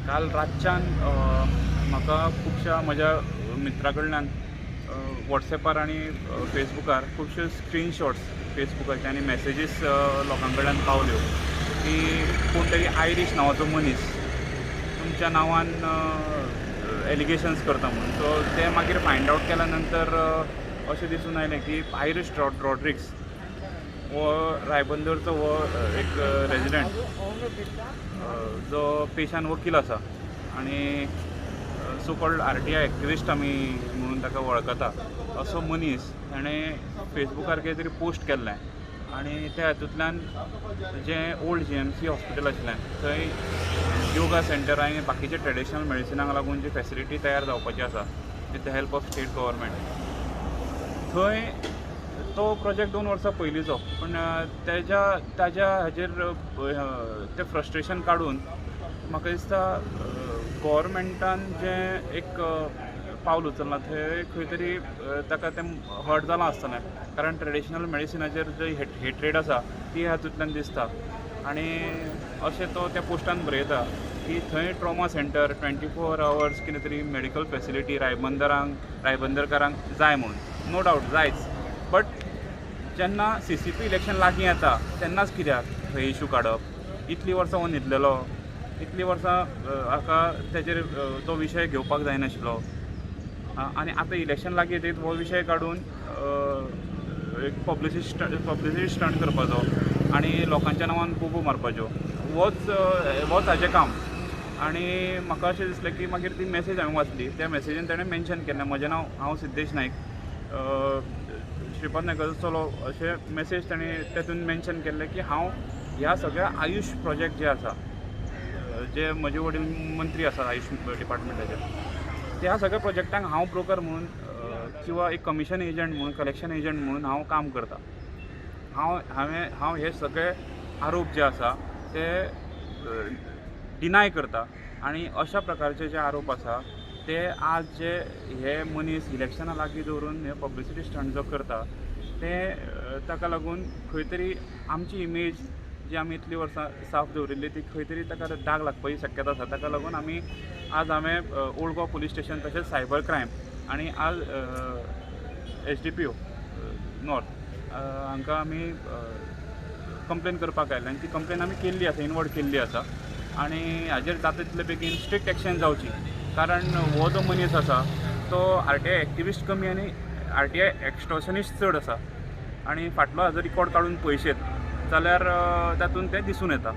काल रातच्यान म्हाका खुबशा म्हज्या मित्रा कडल्यान वॉट्सॅपार आनी फेसबुकार खुबश्यो स्क्रीनशॉट्स फेसबुकाचे आनी मॅसेजीस लोकां कडल्यान पावल्यो की कोण तरी आयरीश नांवाचो मनीस तुमच्या नांवान एलिगेशन्स करता म्हणून. सो ते मागीर फायंड आवट केल्या नंतर अशें दिसून आयलें की आयरीश रॉड्रिग्स हो रायबंदरचो हो एक रेजिडेंट जो पेशान वकील आसा आनी सो कॉल्ड RTI एक्टिविस्ट आमी म्हणून ताका वळखता. असो मनीस ताणें फेसबुकार कितें तरी पोस्ट केल्लें आनी त्या हातूंतल्यान जें ओल्ड GMC हॉस्पिटल आशिल्लें थंय योगा सेंटर आनी बाकीच्या ट्रेडिशनल मेडिसिनाक लागून जी फेसिलिटी तयार जावपाची आसा with the help of state government, थंय तो प्रोजेक्ट 2 वर्सां पयलींचो. पूण ताज्या हाजेर तें फ्रस्ट्रेशन काडून म्हाका दिसता गव्हर्मेंटान जें एक पावल उचललां थंय खंय तरी ताका तें हर्ट जालां आसतलें. कारण ट्रेडिशनल मेडिसिनाचेर जी हेट्रेड आसा ती हातूंतल्यान दिसता. आनी अशें तो त्या पोस्टान बरयता की थंय ट्रॉमा सेंटर 24 hours कितें तरी मेडिकल फेसिलिटी रायबंदरकारांक जाय म्हणून. नो डावट जायच, बट जेन्ना CCP इलेक्शन लागीं येता तेन्नाच कित्याक थंय इशू काडप? इतलीं वर्सां हो न्हिदलेलो, इतलीं वर्सां हाका तेजेर तो विशय घेवपाक जायनाशिल्लो आनी आतां इलेक्शन लागीं येतकीर हो विशय काडून एक पब्लिसिटी स्टंट करपाचो आनी लोकांच्या नांवान बोबो मारपाच्यो, होच हाजें काम. आनी म्हाका अशें दिसलें की मागीर ती मॅसेज हांवें वाचली. त्या मॅसेजीन ताणें मेन्शन केल्लें म्हजें नांव हांव सिद्धेश नायक, श्रीपाद नायकाचो चलो, अशें मॅसेज ताणें तेतून मेन्शन केल्लें की हांव ह्या सगळ्या आयुश प्रोजेक्ट जे आसा जे म्हजे वडील मंत्री आसा आयुश डिपार्टमेंटाचे, त्या सगळ्या प्रोजेक्टांक हांव ब्रोकर म्हणून किंवा एक कमिशन एजंट म्हणून कलेक्शन एजंट म्हणून हांव काम करता. हांव हे सगळे आरोप जे आसा ते डिनाय करता. आनी अशा प्रकारचे जे आरोप आसा ते आज जे हे मनीस इलेक्शना लागीं दवरून हे पब्लिसिटी स्टंट जो करता ते ताका लागून खंय तरी आमची इमेज जी आमी इतलीं वर्सां साफ दवरिल्ली ती खंय तरी ताका दाग लागपाची शक्यता आसा. ताका लागून आज हांवें ओल्ड गोवा पुलीस स्टेशन तशेंच सायबर क्रायम आनी आज SDPO नॉर्थ हांकां आमी कंप्लेन करपाक आयल्या आनी ती कंप्लेन आमी केल्ली आसा, इनवर्ट केल्ली आसा. आनी हाजेर जाता तितले बेगीन स्ट्रिक्ट एक्शन जावची. कारण हो जो मनीस आसा तो RTI एक्टिविस्ट कमी आनी RTI एक्स्टॉर्शनिस्ट चड आसा. आनी फाटलो हाजो रिकॉर्ड काडून पळयशेत जाल्यार तातूंत तें दिसून येता.